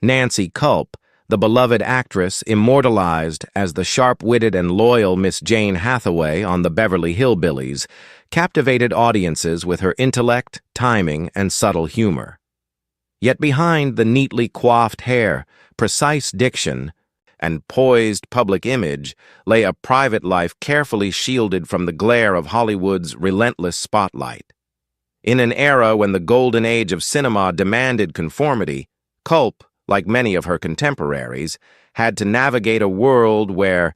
Nancy Kulp, the beloved actress immortalized as the sharp-witted and loyal Miss Jane Hathaway on the Beverly Hillbillies, captivated audiences with her intellect, timing, and subtle humor. Yet behind the neatly coiffed hair, precise diction, and poised public image lay a private life carefully shielded from the glare of Hollywood's relentless spotlight. In an era when the golden age of cinema demanded conformity, Kulp, like many of her contemporaries, had to navigate a world where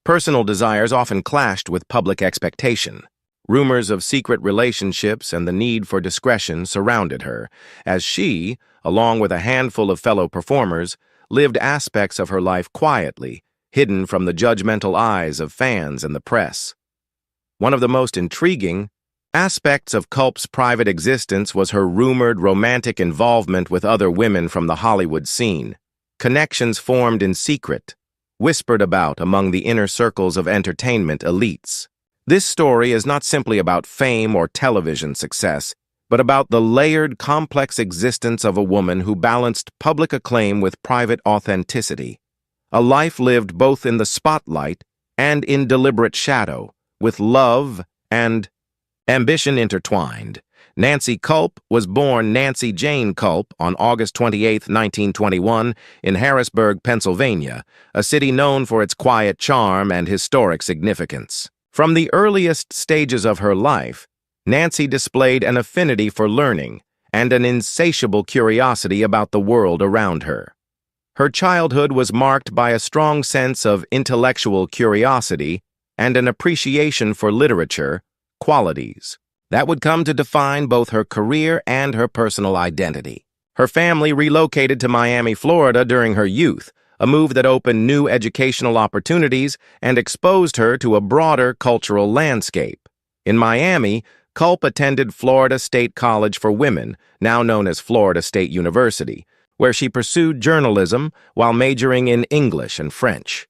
personal desires often clashed with public expectation. Rumors of secret relationships and the need for discretion surrounded her, as she, along with a handful of fellow performers, lived aspects of her life quietly, hidden from the judgmental eyes of fans and the press. One of the most intriguing aspects of Kulp's private existence was her rumored romantic involvement with other women from the Hollywood scene. Connections formed in secret, whispered about among the inner circles of entertainment elites. This story is not simply about fame or television success, but about the layered, complex existence of a woman who balanced public acclaim with private authenticity. A life lived both in the spotlight and in deliberate shadow, with love and ambition intertwined. Nancy Kulp was born Nancy Jane Kulp on August 28, 1921, in Harrisburg, Pennsylvania, a city known for its quiet charm and historic significance. From the earliest stages of her life, Nancy displayed an affinity for learning and an insatiable curiosity about the world around her. Her childhood was marked by a strong sense of intellectual curiosity and an appreciation for literature, qualities that would come to define both her career and her personal identity. Her family relocated to Miami, Florida during her youth, a move that opened new educational opportunities and exposed her to a broader cultural landscape. In Miami, Kulp attended Florida State College for Women, now known as Florida State University, where she pursued journalism while majoring in English and French.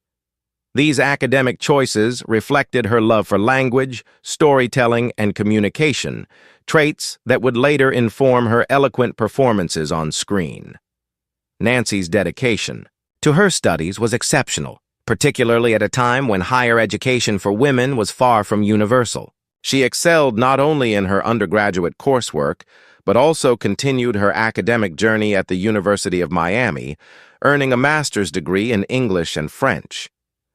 These academic choices reflected her love for language, storytelling, and communication, traits that would later inform her eloquent performances on screen. Nancy's dedication to her studies was exceptional, particularly at a time when higher education for women was far from universal. She excelled not only in her undergraduate coursework, but also continued her academic journey at the University of Miami, earning a master's degree in English and French.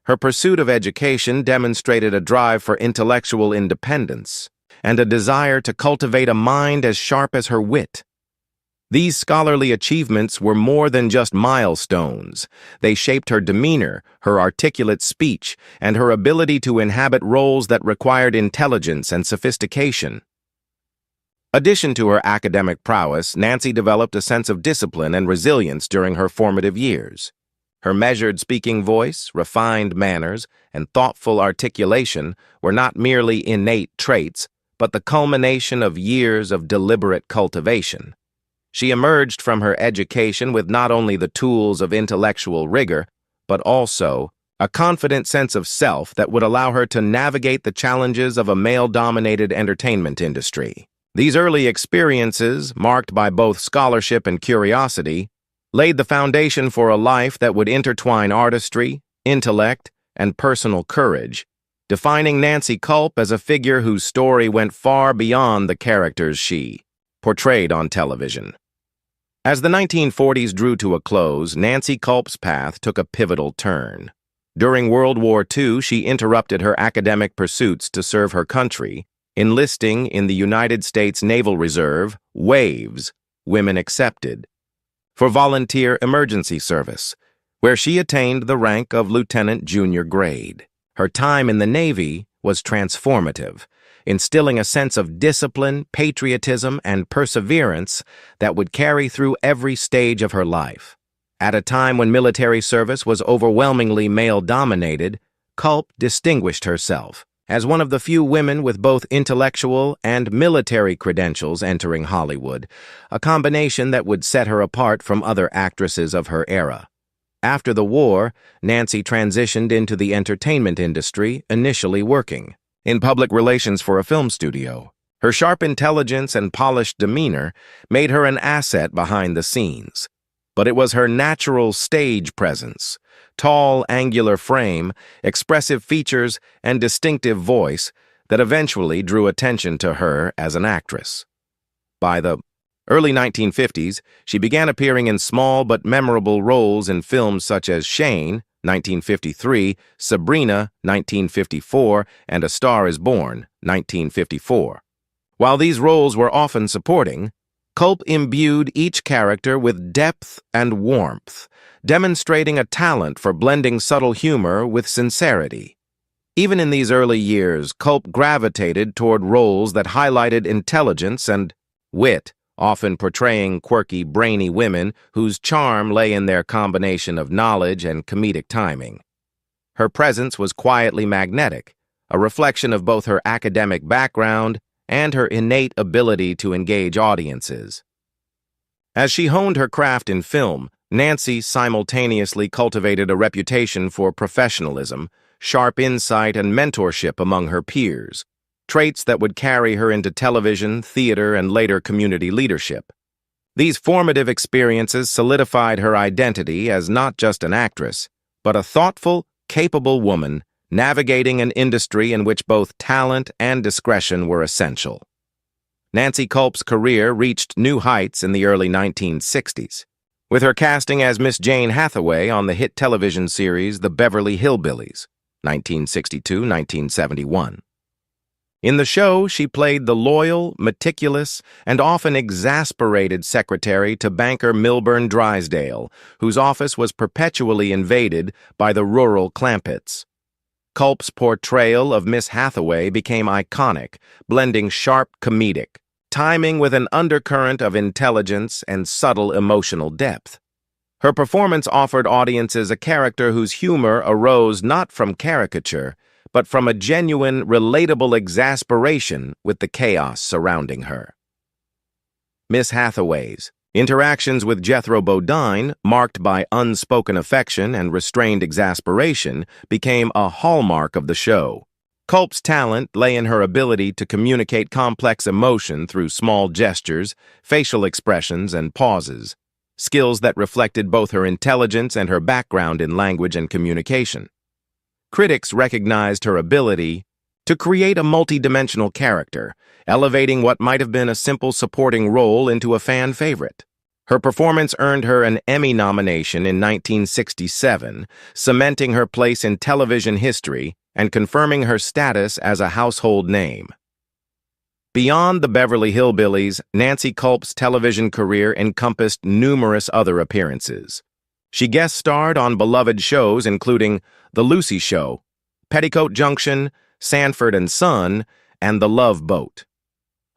Her pursuit of education demonstrated a drive for intellectual independence and a desire to cultivate a mind as sharp as her wit. These scholarly achievements were more than just milestones. They shaped her demeanor, her articulate speech, and her ability to inhabit roles that required intelligence and sophistication. Addition to her academic prowess, Nancy developed a sense of discipline and resilience during her formative years. Her measured speaking voice, refined manners, and thoughtful articulation were not merely innate traits, but the culmination of years of deliberate cultivation. She emerged from her education with not only the tools of intellectual rigor, but also a confident sense of self that would allow her to navigate the challenges of a male-dominated entertainment industry. These early experiences, marked by both scholarship and curiosity, laid the foundation for a life that would intertwine artistry, intellect, and personal courage, defining Nancy Kulp as a figure whose story went far beyond the characters she portrayed on television. As the 1940s drew to a close, Nancy Kulp's path took a pivotal turn. During World War II, she interrupted her academic pursuits to serve her country, enlisting in the United States Naval Reserve, WAVES, Women Accepted, for volunteer emergency service, where she attained the rank of lieutenant junior grade. Her time in the Navy was transformative, instilling a sense of discipline, patriotism, and perseverance that would carry through every stage of her life. At a time when military service was overwhelmingly male-dominated, Kulp distinguished herself as one of the few women with both intellectual and military credentials entering Hollywood, a combination that would set her apart from other actresses of her era. After the war, Nancy transitioned into the entertainment industry, initially working in public relations for a film studio. Her sharp intelligence and polished demeanor made her an asset behind the scenes. but it was her natural stage presence, tall, angular frame, expressive features, and distinctive voice that eventually drew attention to her as an actress. By the early 1950s, she began appearing in small but memorable roles in films such as Shane, 1953, Sabrina, 1954, and A Star is Born, 1954. While these roles were often supporting, Kulp imbued each character with depth and warmth, demonstrating a talent for blending subtle humor with sincerity. Even in these early years, Kulp gravitated toward roles that highlighted intelligence and wit, often portraying quirky, brainy women whose charm lay in their combination of knowledge and comedic timing. Her presence was quietly magnetic, a reflection of both her academic background and her innate ability to engage audiences. As she honed her craft in film, Nancy simultaneously cultivated a reputation for professionalism, sharp insight, and mentorship among her peers, traits that would carry her into television, theater, and later community leadership. These formative experiences solidified her identity as not just an actress, but a thoughtful, capable woman navigating an industry in which both talent and discretion were essential. Nancy Kulp's career reached new heights in the early 1960s, with her casting as Miss Jane Hathaway on the hit television series The Beverly Hillbillies, 1962-1971. In the show, she played the loyal, meticulous, and often exasperated secretary to banker Milburn Drysdale, whose office was perpetually invaded by the rural Clampetts. Kulp's portrayal of Miss Hathaway became iconic, blending sharp comedic timing with an undercurrent of intelligence and subtle emotional depth. Her performance offered audiences a character whose humor arose not from caricature, but from a genuine, relatable exasperation with the chaos surrounding her. Miss Hathaway's interactions with Jethro Bodine, marked by unspoken affection and restrained exasperation, became a hallmark of the show. Kulp's talent lay in her ability to communicate complex emotion through small gestures, facial expressions, and pauses, skills that reflected both her intelligence and her background in language and communication. Critics recognized her ability to create a multidimensional character, elevating what might have been a simple supporting role into a fan favorite. Her performance earned her an Emmy nomination in 1967, cementing her place in television history and confirming her status as a household name. Beyond the Beverly Hillbillies, Nancy Kulp's television career encompassed numerous other appearances. She guest starred on beloved shows including The Lucy Show, Petticoat Junction, Sanford and Son, and The Love Boat.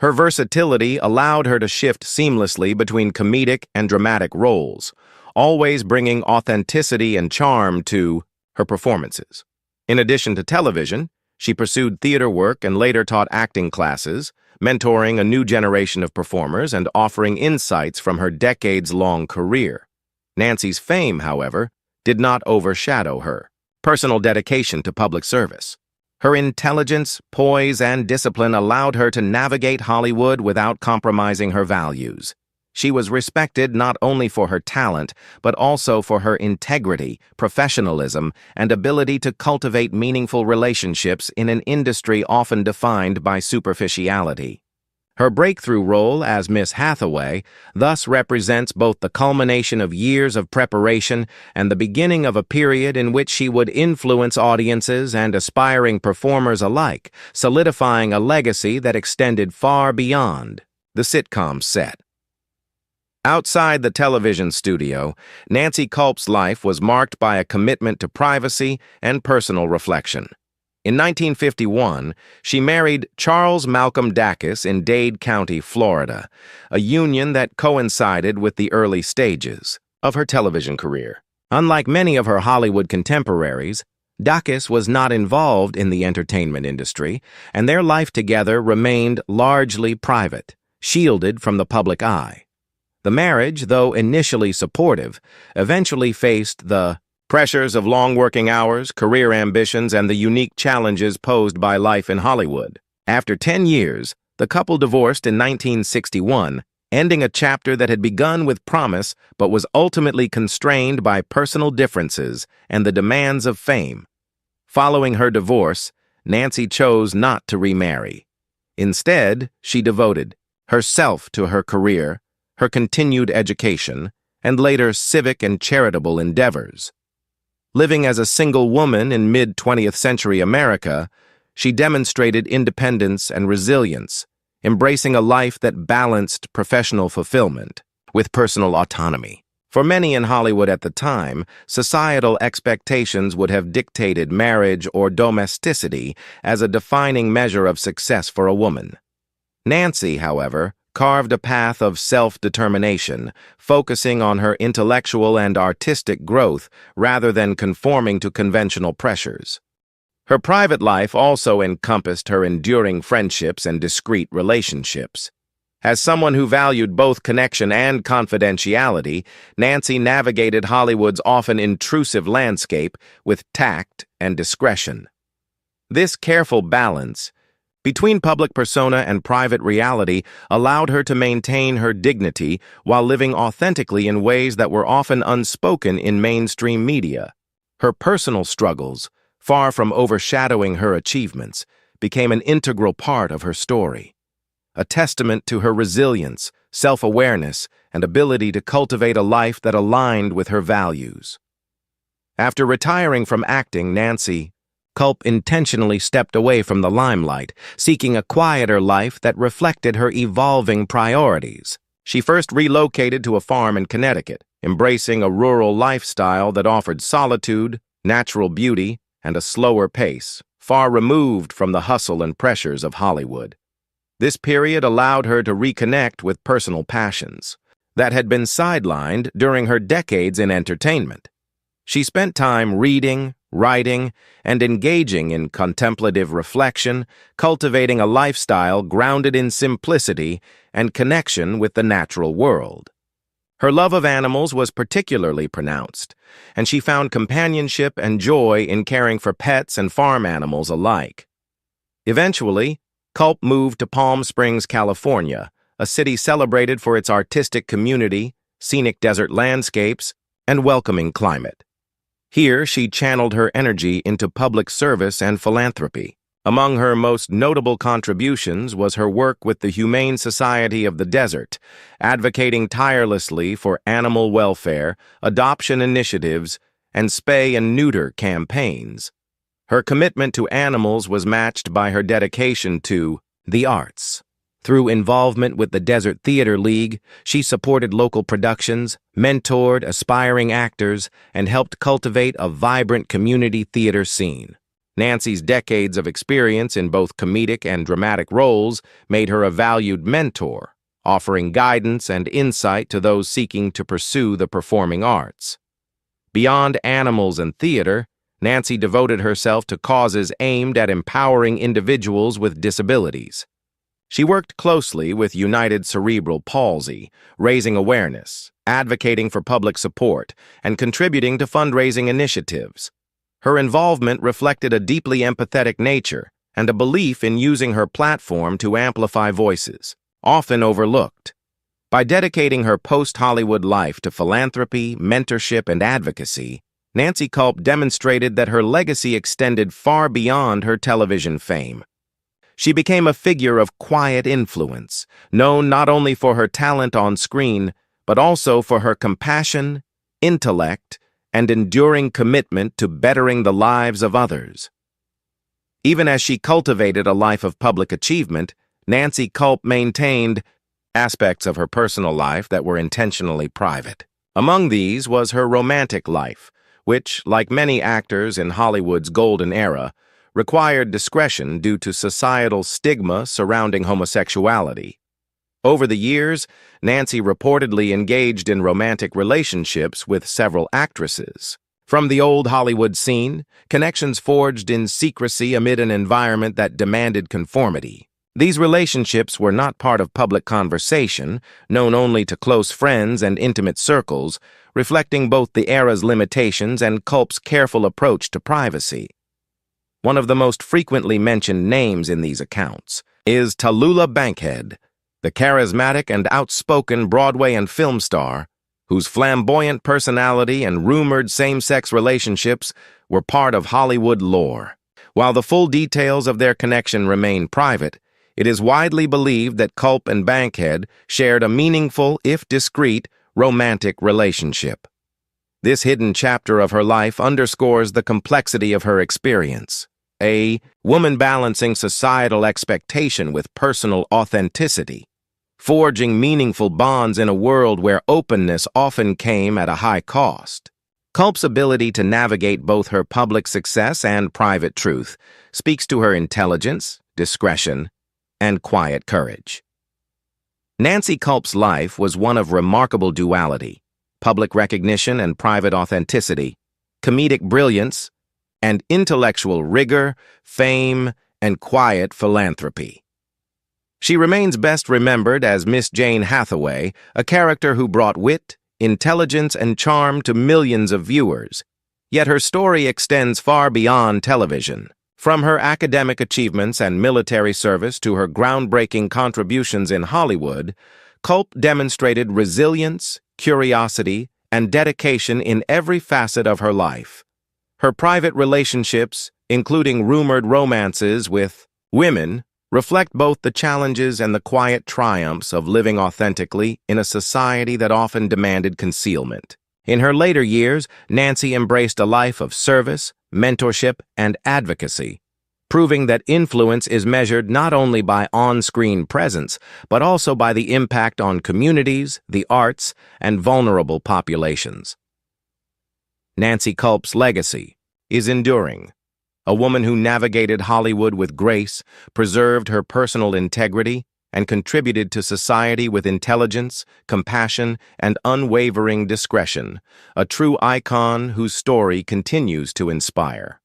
Her versatility allowed her to shift seamlessly between comedic and dramatic roles, always bringing authenticity and charm to her performances. In addition to television, she pursued theater work and later taught acting classes, mentoring a new generation of performers and offering insights from her decades-long career. Nancy's fame, however, did not overshadow her personal dedication to public service. Her intelligence, poise, and discipline allowed her to navigate Hollywood without compromising her values. She was respected not only for her talent, but also for her integrity, professionalism, and ability to cultivate meaningful relationships in an industry often defined by superficiality. Her breakthrough role as Miss Hathaway thus represents both the culmination of years of preparation and the beginning of a period in which she would influence audiences and aspiring performers alike, solidifying a legacy that extended far beyond the sitcom set. Outside the television studio, Nancy Kulp's life was marked by a commitment to privacy and personal reflection. In 1951, she married Charles Malcolm Dacus in Dade County, Florida, a union that coincided with the early stages of her television career. Unlike many of her Hollywood contemporaries, Dacus was not involved in the entertainment industry, and their life together remained largely private, shielded from the public eye. The marriage, though initially supportive, eventually faced the pressures of long working hours, career ambitions, and the unique challenges posed by life in Hollywood. After 10 years, the couple divorced in 1961, ending a chapter that had begun with promise but was ultimately constrained by personal differences and the demands of fame. Following her divorce, Nancy chose not to remarry. Instead, she devoted herself to her career, her continued education, and later civic and charitable endeavors. Living as a single woman in mid-20th century America, she demonstrated independence and resilience, embracing a life that balanced professional fulfillment with personal autonomy. For many in Hollywood at the time, societal expectations would have dictated marriage or domesticity as a defining measure of success for a woman. Nancy, however, carved a path of self-determination, focusing on her intellectual and artistic growth rather than conforming to conventional pressures. Her private life also encompassed her enduring friendships and discreet relationships. As someone who valued both connection and confidentiality, Nancy navigated Hollywood's often intrusive landscape with tact and discretion. This careful balance between public persona and private reality allowed her to maintain her dignity while living authentically in ways that were often unspoken in mainstream media. Her personal struggles, far from overshadowing her achievements, became an integral part of her story, a testament to her resilience, self-awareness, and ability to cultivate a life that aligned with her values. After retiring from acting, Nancy Kulp intentionally stepped away from the limelight, seeking a quieter life that reflected her evolving priorities. She first relocated to a farm in Connecticut, embracing a rural lifestyle that offered solitude, natural beauty, and a slower pace, far removed from the hustle and pressures of Hollywood. This period allowed her to reconnect with personal passions that had been sidelined during her decades in entertainment. She spent time reading, writing, and engaging in contemplative reflection, cultivating a lifestyle grounded in simplicity and connection with the natural world. Her love of animals was particularly pronounced, and she found companionship and joy in caring for pets and farm animals alike. Eventually, Kulp moved to Palm Springs, California, a city celebrated for its artistic community, scenic desert landscapes, and welcoming climate. Here, she channeled her energy into public service and philanthropy. Among her most notable contributions was her work with the Humane Society of the Desert, advocating tirelessly for animal welfare, adoption initiatives, and spay and neuter campaigns. Her commitment to animals was matched by her dedication to the arts. Through involvement with the Desert Theater League, she supported local productions, mentored aspiring actors, and helped cultivate a vibrant community theater scene. Nancy's decades of experience in both comedic and dramatic roles made her a valued mentor, offering guidance and insight to those seeking to pursue the performing arts. Beyond animals and theater, Nancy devoted herself to causes aimed at empowering individuals with disabilities. She worked closely with United Cerebral Palsy, raising awareness, advocating for public support, and contributing to fundraising initiatives. Her involvement reflected a deeply empathetic nature and a belief in using her platform to amplify voices, often overlooked. By dedicating her post-Hollywood life to philanthropy, mentorship, and advocacy, Nancy Kulp demonstrated that her legacy extended far beyond her television fame. She became a figure of quiet influence, known not only for her talent on screen, but also for her compassion, intellect, and enduring commitment to bettering the lives of others. Even as she cultivated a life of public achievement, Nancy Kulp maintained aspects of her personal life that were intentionally private. Among these was her romantic life, which, like many actors in Hollywood's golden era, required discretion due to societal stigma surrounding homosexuality. Over the years, Nancy reportedly engaged in romantic relationships with several actresses. From the old Hollywood scene, connections forged in secrecy amid an environment that demanded conformity. These relationships were not part of public conversation, known only to close friends and intimate circles, reflecting both the era's limitations and Kulp's careful approach to privacy. One of the most frequently mentioned names in these accounts is Tallulah Bankhead, the charismatic and outspoken Broadway and film star, whose flamboyant personality and rumored same-sex relationships were part of Hollywood lore. While the full details of their connection remain private, it is widely believed that Kulp and Bankhead shared a meaningful, if discreet, romantic relationship. This hidden chapter of her life underscores the complexity of her experience. A woman balancing societal expectation with personal authenticity, forging meaningful bonds in a world where openness often came at a high cost. Kulp's ability to navigate both her public success and private truth speaks to her intelligence, discretion, and quiet courage. Nancy Kulp's life was one of remarkable duality: public recognition and private authenticity, comedic brilliance, and intellectual rigor, fame, and quiet philanthropy. She remains best remembered as Miss Jane Hathaway, a character who brought wit, intelligence, and charm to millions of viewers. Yet her story extends far beyond television. From her academic achievements and military service to her groundbreaking contributions in Hollywood, Kulp demonstrated resilience, curiosity, and dedication in every facet of her life. Her private relationships, including rumored romances with women, reflect both the challenges and the quiet triumphs of living authentically in a society that often demanded concealment. In her later years, Nancy embraced a life of service, mentorship, and advocacy, proving that influence is measured not only by on-screen presence, but also by the impact on communities, the arts, and vulnerable populations. Nancy Kulp's legacy is enduring. A woman who navigated Hollywood with grace, preserved her personal integrity, and contributed to society with intelligence, compassion, and unwavering discretion, a true icon whose story continues to inspire.